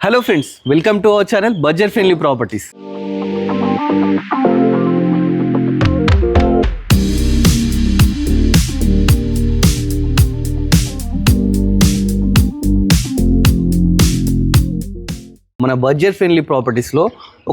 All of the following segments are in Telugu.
Hello friends, welcome to our channel budget friendly properties. మన బడ్జెట్ ఫ్రెండ్లీ ప్రాపర్టీస్లో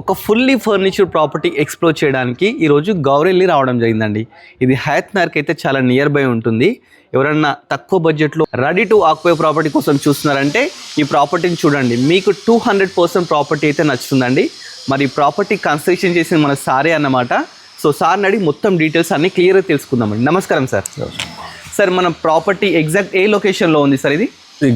ఒక ఫుల్లీ ఫర్నిచర్ ప్రాపర్టీ ఎక్స్ప్లోర్ చేయడానికి ఈరోజు గౌరెల్లి రావడం జరిగిందండి. ఇది హయత్నగర్కి అయితే చాలా నియర్ బై ఉంటుంది. ఎవరన్నా తక్కువ బడ్జెట్లో రెడీ టు ఆక్యుపై ప్రాపర్టీ కోసం చూస్తున్నారంటే ఈ ప్రాపర్టీని చూడండి. మీకు 200% ప్రాపర్టీ అయితే నచ్చుతుందండి. మరి ప్రాపర్టీ కన్స్ట్రక్షన్ చేసింది మన సారే అన్నమాట. సో సార్ని అడిగి మొత్తం డీటెయిల్స్ అన్నీ క్లియర్గా తెలుసుకుందామండి. నమస్కారం సార్. సార్, మన ప్రాపర్టీ ఎగ్జాక్ట్ ఏ లొకేషన్లో ఉంది సార్? ఇది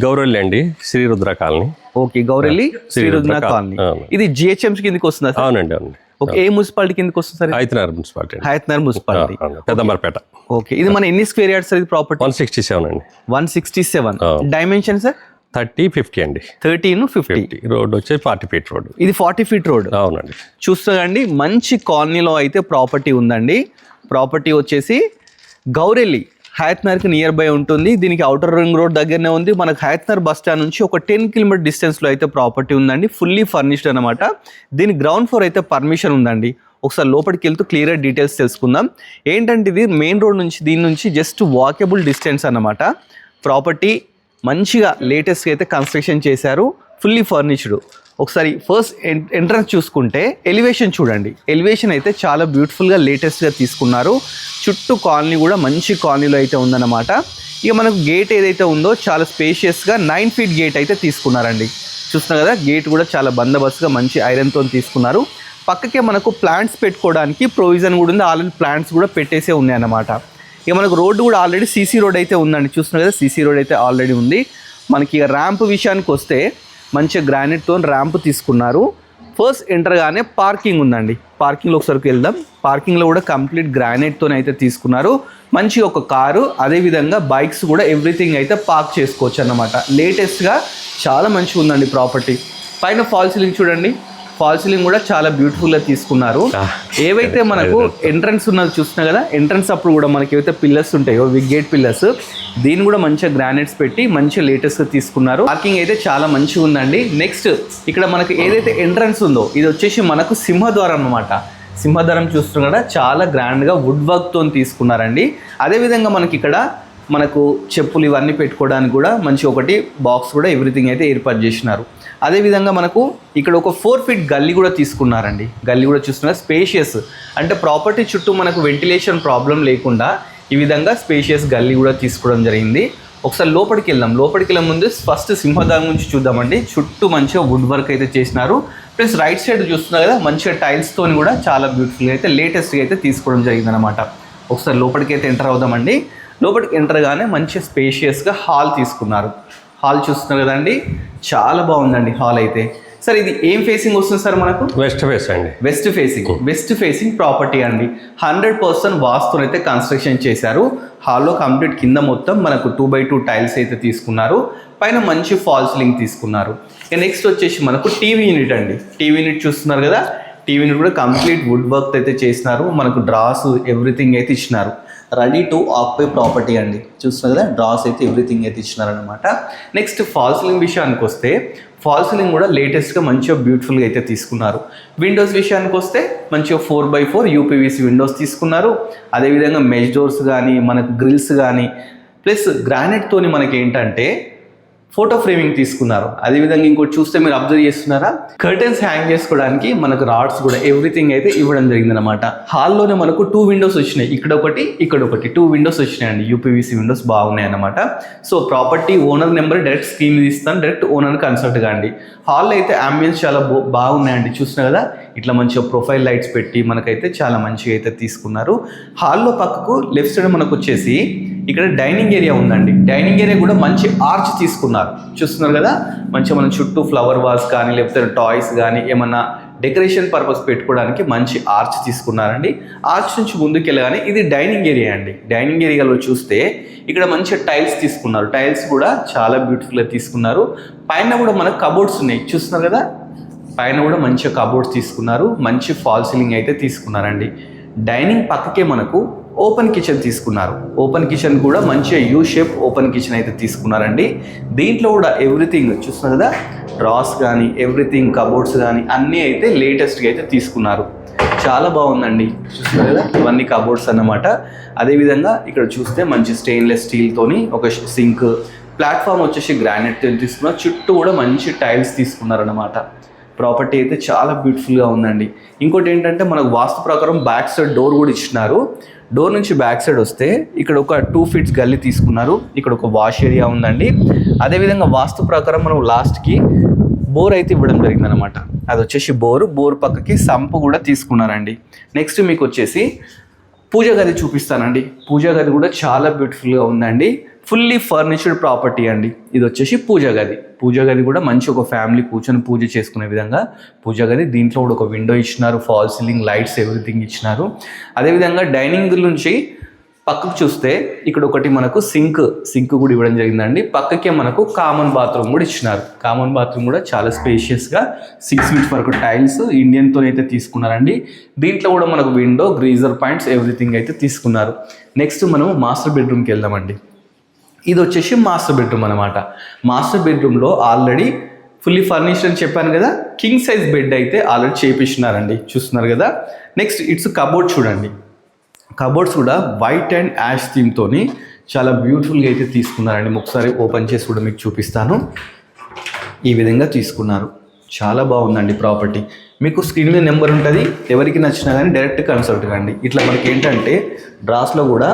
గౌరెల్లి అండి, Srirudra colony. Okay, Gowrelli Srirudra colony. ఇది జిహెచ్ఎంసీ కిందకి వస్తుందా సార్? అవునండి, అవునండి. ఓకే, ఏ మున్సిపాలిటీ కిందకి వస్తుంది sir? Hayathnagar municipality. Hayathnagar municipality, Peddamberpet. Okay, ఇది మన ఎన్ని స్క్వేర్ యార్డ్స్ సార్? ఇది ప్రాపర్టీ 167 అండి. 167. Dimension sir? 30-50 అండి. 30-50. రోడ్ వచ్చి 40 ఫీట్ రోడ్. ఇది 40 ఫీట్ రోడ్. అవునండి. చూస్తారండి, మంచి కాలనీలో అయితే ప్రాపర్టీ ఉందండి. ప్రాపర్టీ వచ్చేసి గౌరెల్లి హయత్నగర్కి నియర్ బై ఉంటుంది. దీనికి అవుటర్ రింగ్ రోడ్ దగ్గరనే ఉంది. మనకు హయత్నగర్ బస్ స్టాండ్ నుంచి ఒక 10 కిలోమీటర్ డిస్టెన్స్లో అయితే ప్రాపర్టీ ఉందండి. ఫుల్లీ ఫర్నిష్డ్ అనమాట. దీని గ్రౌండ్ ఫ్లోర్ అయితే పర్మిషన్ ఉందండి. ఒకసారి లోపలికి వెళ్తూ క్లియర్గా డీటెయిల్స్ తెలుసుకుందాం. ఏంటంటే ఇది మెయిన్ రోడ్ నుంచి దీని నుంచి జస్ట్ వాకబుల్ డిస్టెన్స్ అన్నమాట. ప్రాపర్టీ మంచిగా లేటెస్ట్గా అయితే కన్స్ట్రక్షన్ చేశారు, ఫుల్లీ ఫర్నిష్డ్. ఒకసారి ఫస్ట్ ఎంట్రన్స్ చూసుకుంటే ఎలివేషన్ చూడండి. ఎలివేషన్ అయితే చాలా బ్యూటిఫుల్గా లేటెస్ట్గా తీసుకున్నారు. చుట్టూ కాలనీ కూడా మంచి కాలనీలో అయితే ఉందన్నమాట. ఇక మనకు గేట్ ఏదైతే ఉందో చాలా స్పేషియస్గా 9 ఫీట్ గేట్ అయితే తీసుకున్నారండి. చూస్తున్నారు కదా, గేట్ కూడా చాలా బందోబస్తుగా మంచి ఐరన్తో తీసుకున్నారు. పక్కకే మనకు ప్లాంట్స్ పెట్టుకోవడానికి ప్రొవిజన్ కూడా ఉంది. ఆల్రెడీ ప్లాంట్స్ కూడా పెట్టేసే ఉన్నాయన్నమాట. ఇక మనకు రోడ్డు కూడా ఆల్రెడీ సీసీ రోడ్ అయితే ఉందండి. చూస్తున్నారు కదా, సీసీ రోడ్ అయితే ఆల్రెడీ ఉంది. మనకి ఇక ర్యాంప్ విషయానికి వస్తే మంచిగా గ్రానైట్తో ర్యాంప్ తీసుకున్నారు. ఫస్ట్ ఎంటర్గానే పార్కింగ్ ఉందండి. పార్కింగ్లో ఒకసారికి వెళ్దాం. పార్కింగ్లో కూడా కంప్లీట్ గ్రానైట్తో అయితే తీసుకున్నారు. మంచి ఒక కారు, అదేవిధంగా బైక్స్ కూడా ఎవ్రీథింగ్ అయితే పార్క్ చేసుకోవచ్చు అన్నమాట. లేటెస్ట్గా చాలా మంచిగా ఉందండి ప్రాపర్టీ. పైన ఫాల్ సీలింగ్ చూడండి. ఫాల్ సీలింగ్ కూడా చాలా బ్యూటిఫుల్గా తీసుకున్నారు. ఏవైతే మనకు ఎంట్రన్స్ ఉన్నది చూస్తున్నా కదా, ఎంట్రన్స్ అప్పుడు కూడా మనకి ఏవైతే పిల్లర్స్ ఉంటాయో విగ్గేట్ పిల్లర్స్, దీన్ని కూడా మంచిగా గ్రానైట్స్ పెట్టి మంచిగా లేటెస్ట్గా తీసుకున్నారు. పార్కింగ్ అయితే చాలా మంచిగా ఉందండి. నెక్స్ట్ ఇక్కడ మనకు ఏదైతే ఎంట్రన్స్ ఉందో ఇది వచ్చేసి మనకు సింహద్వారం అన్నమాట. సింహద్వారం చూస్తున్నా కదా, చాలా గ్రాండ్గా వుడ్ వర్క్తో తీసుకున్నారండి. అదేవిధంగా మనకి ఇక్కడ మనకు చెప్పులు ఇవన్నీ పెట్టుకోవడానికి కూడా మంచి ఒకటి బాక్స్ కూడా ఎవ్రీథింగ్ అయితే ఏర్పాటు చేసినారు. అదేవిధంగా మనకు ఇక్కడ ఒక 4 ఫీట్ గల్లీ కూడా తీసుకున్నారండి. గల్లీ కూడా చూస్తున్నారు, స్పేషియస్. అంటే ప్రాపర్టీ చుట్టూ మనకు వెంటిలేషన్ ప్రాబ్లం లేకుండా ఈ విధంగా స్పేషియస్ గల్లీ కూడా తీసుకోవడం జరిగింది. ఒకసారి లోపలికి వెళ్దాం. లోపలికి వెళ్ళే ముందు ఫస్ట్ సింహద్వారం నుంచి చూద్దామండి. చుట్టూ మంచిగా వుడ్ వర్క్ అయితే చేసినారు. ప్లస్ రైట్ సైడ్ చూస్తున్నారు కదా, మంచిగా టైల్స్తో కూడా చాలా బ్యూటిఫుల్గా అయితే లేటెస్ట్గా అయితే తీసుకోవడం జరిగిందనమాట. ఒకసారి లోపలికి అయితే ఎంటర్ అవుదామండి. లోపలికి ఎంటర్గానే మంచి స్పేషియస్గా హాల్ తీసుకున్నారు. హాల్ చూస్తున్నారు కదండి, చాలా బాగుందండి హాల్ అయితే. సార్, ఇది ఏం ఫేసింగ్ వస్తుంది సార్ మనకు? వెస్ట్ ఫేస్ అండి. వెస్ట్ ఫేసింగ్ ప్రాపర్టీ అండి. 100% వాస్తుతో అయితే కన్స్ట్రక్షన్ చేశారు. హాల్లో కంప్లీట్ కింద మొత్తం మనకు 2x2 టైల్స్ అయితే తీసుకున్నారు. పైన మంచి ఫాల్ సీలింగ్ తీసుకున్నారు. నెక్స్ట్ వచ్చేసి మనకు టీవీ యూనిట్ అండి. టీవీ యూనిట్ చూస్తున్నారు కదా, టీవీ యూనిట్ కూడా కంప్లీట్ వుడ్ వర్క్ అయితే చేసినారు. మనకు డ్రాస్ ఎవ్రీథింగ్ అయితే ఇచ్చినారు. రెడీ టు ఆక్యుపై ప్రాపర్టీ అండి. చూస్తున్నారు కదా, డ్రాస్ అయితే ఎవ్రీథింగ్ అయితే ఇచ్చినారనమాట. నెక్స్ట్ ఫాల్ సీలింగ్ విషయానికి వస్తే ఫాల్ సీలింగ్ కూడా లేటెస్ట్గా మంచిగా బ్యూటిఫుల్గా అయితే తీసుకున్నారు. విండోస్ విషయానికి వస్తే మంచిగా 4x4 యూపీవీసీ విండోస్ తీసుకున్నారు. అదేవిధంగా మెష్ డోర్స్ కానీ మనకు గ్రిల్స్ కానీ ప్లస్ గ్రానైట్తోని మనకి ఏంటంటే ఫోటో ఫ్రేమింగ్ తీసుకున్నారు. అదేవిధంగా ఇంకోటి చూస్తే మీరు అబ్జర్వ్ చేస్తున్నారా, కర్టెన్స్ హ్యాంగ్ చేసుకోవడానికి మనకు రాడ్స్ కూడా ఎవ్రీథింగ్ అయితే ఇవ్వడం జరిగిందనమాట. హాల్లోనే మనకు 2 విండోస్ వచ్చినాయి. ఇక్కడ ఒకటి 2 విండోస్ వచ్చినాయండి. యూపీవీసీ విండోస్ బాగున్నాయి అనమాట. So property owner number direct screen మీద ఇస్తాను, డైరెక్ట్ ఓనర్ కన్సల్ట్ కాండి. హాల్లో అయితే అంబియన్స్ చాలా బాగున్నాయండి. చూస్తున్నా కదా, ఇట్లా మంచిగా ప్రొఫైల్ లైట్స్ పెట్టి మనకైతే చాలా మంచిగా అయితే తీసుకున్నారు. హాల్లో పక్కకు లెఫ్ట్ సైడ్ మనకు వచ్చేసి ఇక్కడ డైనింగ్ ఏరియా ఉందండి. డైనింగ్ ఏరియా కూడా మంచి ఆర్చ్ తీసుకున్నారు. చూస్తున్నారు కదా, మంచిగా మన చుట్టూ ఫ్లవర్ వాస్ కానీ లేకపోతే టాయ్స్ కానీ ఏమన్నా డెకరేషన్ పర్పస్ పెట్టుకోవడానికి మంచి ఆర్చ్ తీసుకున్నారండి. ఆర్చ్ నుంచి ముందుకు వెళ్ళగానే ఇది డైనింగ్ ఏరియా అండి. డైనింగ్ ఏరియాలో చూస్తే ఇక్కడ మంచి టైల్స్ తీసుకున్నారు. టైల్స్ కూడా చాలా బ్యూటిఫుల్గా తీసుకున్నారు. పైన కూడా మనకు కబోర్డ్స్ ఉన్నాయి. చూస్తున్నారు కదా, పైన కూడా మంచిగా కబోర్డ్స్ తీసుకున్నారు. మంచి ఫాల్ సీలింగ్ అయితే తీసుకున్నారండి. డైనింగ్ పక్కకే మనకు ఓపెన్ కిచెన్ తీసుకున్నారు. ఓపెన్ కిచెన్ కూడా మంచిగా యూ షేప్ ఓపెన్ కిచెన్ అయితే తీసుకున్నారండి. దీంట్లో కూడా ఎవ్రీథింగ్ చూస్తున్నారు కదా, డ్రాస్ కానీ ఎవ్రీథింగ్ కబోర్డ్స్ కానీ అన్నీ అయితే లేటెస్ట్గా అయితే తీసుకున్నారు. చాలా బాగుందండి. చూస్తున్నారు కదా, ఇవన్నీ కబోర్డ్స్ అన్నమాట. అదేవిధంగా ఇక్కడ చూస్తే మంచి స్టెయిన్లెస్ స్టీల్తోని ఒక సింక్, ప్లాట్ఫామ్ వచ్చేసి గ్రానైట్ తీసుకున్నారు. చుట్టూ కూడా మంచి టైల్స్ తీసుకున్నారన్నమాట. ప్రాపర్టీ అయితే చాలా బ్యూటిఫుల్గా ఉందండి. ఇంకోటి ఏంటంటే మనకు వాస్తు ప్రకారం బ్యాక్ సైడ్ డోర్ కూడా ఇచ్చినారు. డోర్ నుంచి బ్యాక్ సైడ్ వస్తే ఇక్కడ ఒక 2 feet గల్లీ తీసుకున్నారు. ఇక్కడ ఒక వాష్ ఏరియా ఉందండి. అదేవిధంగా వాస్తు ప్రకారం మనం లాస్ట్కి బోర్ అయితే ఇవ్వడం జరిగిందనమాట. అది వచ్చేసి బోర్ పక్కకి సంపు కూడా తీసుకున్నారండి. నెక్స్ట్ మీకు వచ్చేసి పూజ గది చూపిస్తానండి. పూజ గది కూడా చాలా బ్యూటిఫుల్గా ఉందండి. ఫుల్లీ ఫర్నిచర్డ్ ప్రాపర్టీ అండి. ఇది వచ్చేసి పూజ గది కూడా మంచి ఒక ఫ్యామిలీ కూర్చొని పూజ చేసుకునే విధంగా పూజ గది. దీంట్లో కూడా ఒక విండో ఇచ్చినారు, ఫాల్ సీలింగ్, లైట్స్ ఎవ్రీథింగ్ ఇచ్చినారు. అదేవిధంగా డైనింగ్ నుంచి పక్కకు చూస్తే ఇక్కడ ఒకటి మనకు సింక్ కూడా ఇవ్వడం జరిగిందండి. పక్కకే మనకు కామన్ బాత్రూమ్ కూడా ఇచ్చినారు. కామన్ బాత్రూమ్ కూడా చాలా స్పేషియస్గా 6 feet వరకు టైల్స్ ఇండియన్తో అయితే తీసుకున్నారండి. దీంట్లో కూడా మనకు విండో, గ్రీజర్ పాయింట్స్ ఎవ్రీథింగ్ అయితే తీసుకున్నారు. నెక్స్ట్ మనం మాస్టర్ బెడ్రూమ్కి వెళ్దామండి. ఇది వచ్చేసి మాస్టర్ బెడ్రూమ్ అనమాట. మాస్టర్ బెడ్రూమ్లో ఆల్రెడీ ఫుల్లీ ఫర్నిష్డ్ అని చెప్పాను కదా, కింగ్ సైజ్ బెడ్ అయితే ఆల్రెడీ చేపించినారండి. చూస్తున్నారు కదా. నెక్స్ట్ ఇట్స్ కబోర్డ్ చూడండి. కబోర్డ్స్ కూడా వైట్ అండ్ యాష్ థీమ్తోని చాలా బ్యూటిఫుల్గా అయితే తీసుకున్నారండి. ఒకసారి ఓపెన్ చేసి కూడా మీకు చూపిస్తాను. ఈ విధంగా తీసుకున్నారు. చాలా బాగుందండి ప్రాపర్టీ. మీకు స్క్రీన్ మీద నెంబర్ ఉంటుంది. ఎవరికి నచ్చినా కానీ డైరెక్ట్ కన్సల్ట్ కండి. ఇట్లా మనకి ఏంటంటే డ్రాస్లో కూడా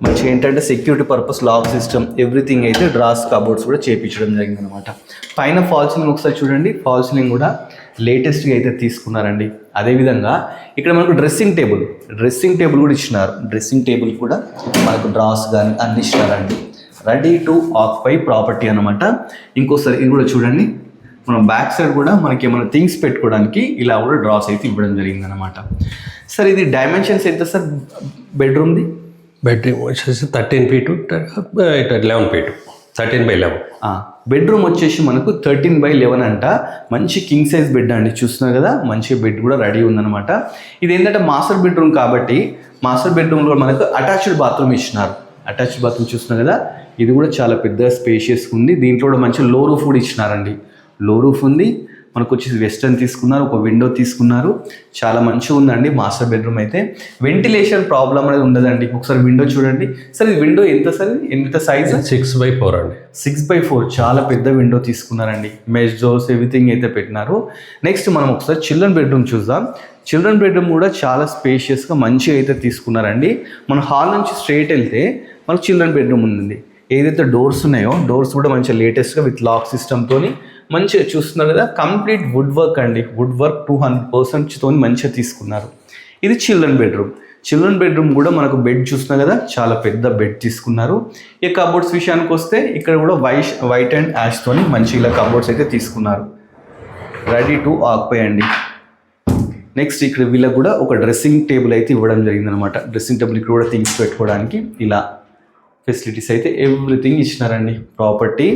మంచిగా ఏంటంటే security purpose lock system everything అయితే డ్రాస్ కబోర్డ్స్ కూడా చేయించడం జరిగింది అనమాట. పైన ఫాల్ సీలింగ్ ఒకసారి చూడండి. ఫాల్ సీలింగ్ కూడా లేటెస్ట్గా అయితే తీసుకున్నారండి. అదేవిధంగా ఇక్కడ మనకు డ్రెస్సింగ్ టేబుల్ కూడా ఇచ్చినారు. డ్రెస్సింగ్ టేబుల్ కూడా మనకు డ్రాస్ కానీ అన్ని ఇచ్చినారండి. రెడీ టు ఆక్యుపై ప్రాపర్టీ అనమాట. ఇంకోసారి ఇది కూడా చూడండి. మనం బ్యాక్ సైడ్ కూడా మనకి ఏమైనా థింగ్స్ పెట్టుకోవడానికి ఇలా కూడా డ్రాస్ అయితే ఇవ్వడం జరిగింది అనమాట. సార్ ఇది డైమెన్షన్స్ ఎంత సార్ బెడ్రూమ్ది? బెడ్రూమ్ వచ్చేసి 13 feet, 11 feet, 13/11. బెడ్రూమ్ వచ్చేసి మనకు 13/11 అంట. మంచి కింగ్ సైజ్ బెడ్ అండి. చూస్తున్నారు కదా, మంచి బెడ్ కూడా రెడీ ఉందన్నమాట. ఇది ఏంటంటే మాస్టర్ బెడ్రూమ్ కాబట్టి మాస్టర్ బెడ్రూమ్లో మనకు అటాచ్డ్ బాత్రూమ్ ఇచ్చినారు. అటాచ్డ్ బాత్రూమ్ చూస్తున్నారు కదా, ఇది కూడా చాలా పెద్ద స్పేషియస్గా ఉంది. దీంట్లో కూడా మంచి లో రూఫ్ కూడా ఇచ్చినారండి. లో రూఫ్ ఉంది. మనకు వచ్చేసి వెస్టర్న్ తీసుకున్నారు, ఒక విండో తీసుకున్నారు. చాలా మంచిగా ఉందండి మాస్టర్ బెడ్రూమ్ అయితే. వెంటిలేషన్ ప్రాబ్లం అనేది ఉండదండి. ఒకసారి విండో చూడండి సార్. ఈ విండో ఎంత సార్, ఎంత సైజ్? 6/4 అండి. 6/4 చాలా పెద్ద విండో తీసుకున్నారండి. మెష్ డోర్స్ ఎవ్రీథింగ్ అయితే పెట్టినారు. నెక్స్ట్ మనం ఒకసారి చిల్డ్రన్ బెడ్రూమ్ చూద్దాం. చిల్డ్రన్ బెడ్రూమ్ కూడా చాలా స్పేషియస్గా మంచిగా అయితే తీసుకున్నారండి. మన హాల్ నుంచి స్ట్రైట్ వెళ్తే మనకు చిల్డ్రన్ బెడ్రూమ్ ఉంది. ఏదైతే డోర్స్ ఉన్నాయో డోర్స్ కూడా మంచిగా లేటెస్ట్గా విత్ లాక్ సిస్టమ్తో మంచిగా చూస్తున్నారు కదా. కంప్లీట్ వుడ్ వర్క్ అండి. వుడ్ వర్క్ 200%తో మంచిగా తీసుకున్నారు. ఇది చిల్డ్రన్ బెడ్రూమ్ కూడా మనకు బెడ్ చూస్తున్నారు కదా, చాలా పెద్ద బెడ్ తీసుకున్నారు. ఈ కబోర్డ్స్ విషయానికి వస్తే ఇక్కడ కూడా వైట్ అండ్ యాష్తో మంచి ఇలా కబోర్డ్స్ అయితే తీసుకున్నారు. రెడీ టు ఆక్యుపై అండి. నెక్స్ట్ ఇక్కడ వీళ్ళకి కూడా ఒక డ్రెస్సింగ్ టేబుల్ అయితే ఇవ్వడం జరిగిందనమాట. డ్రెస్సింగ్ టేబుల్ ఇక్కడ కూడా థింగ్స్ పెట్టుకోవడానికి ఇలా ఫెసిలిటీస్ అయితే ఎవ్రీథింగ్ ఇచ్చినారండి. ప్రాపర్టీ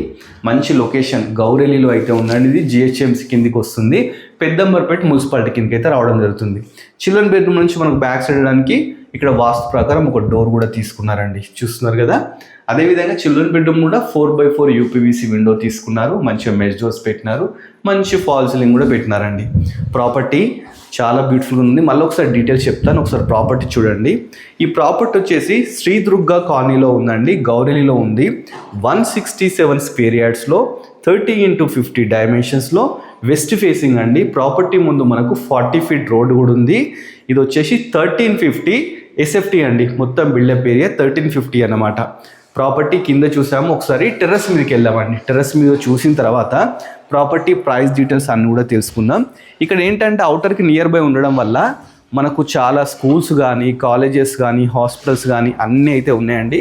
మంచి లొకేషన్ గౌరెల్లిలో అయితే ఉందండి. ఇది GHMC కిందికి వస్తుంది. పెద్దంబర్పేట మున్సిపాలిటీ కిందకి అయితే రావడం జరుగుతుంది. చిల్డ్రన్ బెడ్రూమ్ నుంచి మనకు బ్యాక్ సైడ్ వెళ్ళడానికి ఇక్కడ వాస్తు ప్రకారం ఒక డోర్ కూడా తీసుకున్నారండి. చూస్తున్నారు కదా. అదేవిధంగా చిల్డ్రన్ బెడ్రూమ్ కూడా 4/4 UPVC విండో తీసుకున్నారు. మంచిగా మెష్ డోర్స్ పెట్టినారు. మంచి ఫాల్ సీలింగ్ కూడా పెట్టినారండి. ప్రాపర్టీ చాలా బ్యూటిఫుల్గా ఉంది. మళ్ళీ ఒకసారి డీటెయిల్స్ చెప్తాను. ఒకసారి ప్రాపర్టీ చూడండి. ఈ ప్రాపర్టీ వచ్చేసి శ్రీ దుర్గా కాలనీలో ఉందండి. గౌరెల్లిలో ఉంది. 167 స్క్వేర్ యార్డ్స్లో 30x50 డైమెన్షన్స్లో వెస్ట్ ఫేసింగ్ అండి. ప్రాపర్టీ ముందు మనకు 40 feet రోడ్ కూడా ఉంది. ఇది వచ్చేసి 1350 SFT అండి. మొత్తం బిల్డప్ ఏరియా 1350 అన్నమాట. ప్రాపర్టీ కింద చూసాము. ఒకసారి టెర్రస్ మీదకి వెళ్దామండి. టెర్రస్ మీద చూసిన తర్వాత ప్రాపర్టీ ప్రైస్ డీటెయిల్స్ అన్నీ కూడా తెలుసుకుందాం. ఇక్కడ ఏంటంటే అవుటర్కి నియర్ బై ఉండడం వల్ల మనకు చాలా స్కూల్స్ కానీ, కాలేజెస్ కానీ, హాస్పిటల్స్ కానీ అన్నీ అయితే ఉన్నాయండి.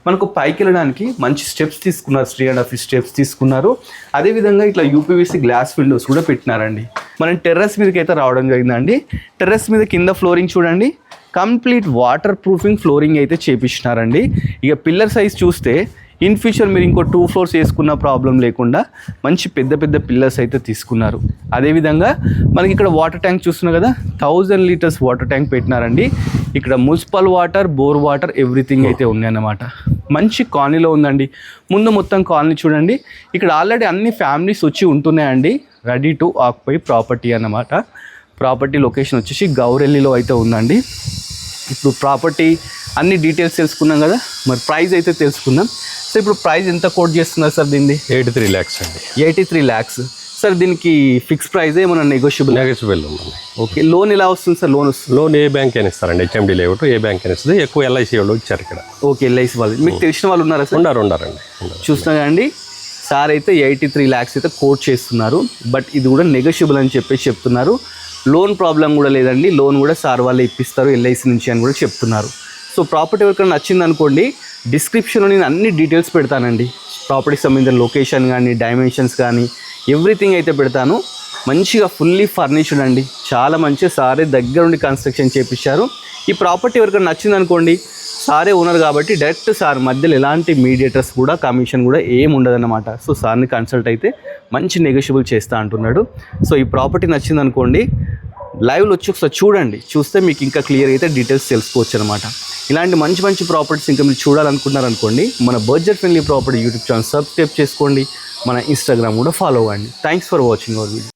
మనకు పైకి వెళ్ళడానికి మంచి స్టెప్స్ తీసుకున్నారు. 3.5 feet స్టెప్స్ తీసుకున్నారు. అదేవిధంగా ఇట్లా UPVC గ్లాస్ విండోస్ కూడా పెట్టినారండి. మనం టెర్రస్ మీదకి అయితే రావడం జరిగిందండి. టెర్రస్ మీద కింద ఫ్లోరింగ్ చూడండి. కంప్లీట్ వాటర్ ప్రూఫింగ్ ఫ్లోరింగ్ అయితే చేపించినారండి. ఇక పిల్లర్ సైజ్ చూస్తే ఇన్ ఫ్యూచర్ మీరు ఇంకో 2 ఫ్లోర్స్ వేసుకున్న ప్రాబ్లం లేకుండా మంచి పెద్ద పెద్ద పిల్లర్స్ అయితే తీసుకున్నారు. అదేవిధంగా మనకి ఇక్కడ వాటర్ ట్యాంక్ చూస్తున్నారు కదా, 1000 లీటర్స్ వాటర్ ట్యాంక్ పెట్టినారండి. ఇక్కడ municipal water, bore water everything అయితే ఉన్నాయన్నమాట. మంచి కాలనీలో ఉందండి. ముందు మొత్తం కాలనీ చూడండి. ఇక్కడ ఆల్రెడీ అన్ని ఫ్యామిలీస్ వచ్చి ఉంటున్నాయండి. రెడీ టు ఆక్యుపై ప్రాపర్టీ అన్నమాట. ప్రాపర్టీ లొకేషన్ వచ్చేసి గౌరెల్లిలో అయితే ఉందండి. ఇప్పుడు ప్రాపర్టీ అన్ని డీటెయిల్స్ తెలుసుకున్నాం కదా, మరి ప్రైస్ అయితే తెలుసుకుందాం. సో ఇప్పుడు ప్రైస్ ఎంత కోట్ చేస్తున్నారు సార్ దీన్ని? 83 lakhs అండి. 83 lakhs. సార్ దీనికి ఫిక్స్ ప్రైస్ ఏమన్నా నెగోషియబుల్? నెగోషియబుల్ ఉందండి. ఓకే. లోన్ ఎలా వస్తుంది సార్? లోన్ వస్తుంది. లోన్ ఏ బ్యాంక్ అయినా ఇస్తారండి. హెచ్ఎండి లేఅవుట్ ఏ బ్యాంక్ అయినా ఇస్తుంది. ఎక్కువ ఎల్ఐసి వాళ్ళు ఇచ్చారు ఇక్కడ. ఓకే. ఎల్ఐసి వాళ్ళు మీకు తెలిసిన వాళ్ళు ఉన్నారా సార్? ఉండారండి. చూస్తున్నా అండి, సార్ అయితే 83 lakhs అయితే కోట్ చేస్తున్నారు. బట్ ఇది కూడా నెగోషియబుల్ అని చెప్పేసి చెప్తున్నారు. లోన్ ప్రాబ్లం కూడా లేదండి. లోన్ కూడా సార్ వాళ్ళే ఇప్పిస్తారు ఎల్ఐసి నుంచి అని కూడా చెప్తున్నారు. సో ప్రాపర్టీ ఎవరికైనా నచ్చింది అనుకోండి, డిస్క్రిప్షన్లో నేను అన్ని డీటెయిల్స్ పెడతానండి. ప్రాపర్టీకి సంబంధించిన లొకేషన్ కానీ, డైమెన్షన్స్ కానీ ఎవ్రీథింగ్ అయితే పెడతాను. మంచిగా ఫుల్లీ ఫర్నిష్డ్ అండి. చాలా మంచిగా సారే దగ్గర ఉండి కన్స్ట్రక్షన్ చేయించారు. ఈ ప్రాపర్టీ ఎవరికైనా నచ్చింది అనుకోండి, సారే ఓనర్ కాబట్టి డైరెక్ట్ సార్, మధ్యలో ఎలాంటి మీడియేటర్స్ కూడా కమిషన్ కూడా ఏం ఉండదన్నమాట. సో సార్ని కన్సల్ట్ అయితే మంచి నెగోషియబుల్ చేస్తా అంటున్నాడు. సో ఈ ప్రాపర్టీ నచ్చింది అనుకోండి, లైవ్లో వచ్చి ఒకసారి చూడండి. చూస్తే మీకు ఇంకా క్లియర్ అయితే డీటెయిల్స్ తెలుసుకోవచ్చు అనమాట. ఇలాంటి మంచి మంచి ప్రాపర్టీస్ ఇంకా మీరు చూడాలనుకున్నారనుకోండి, మన budget friendly property YouTube channel subscribe చేసుకోండి. మన ఇన్స్టాగ్రామ్ కూడా ఫాలో అవ్వండి. Thanks for watching our video.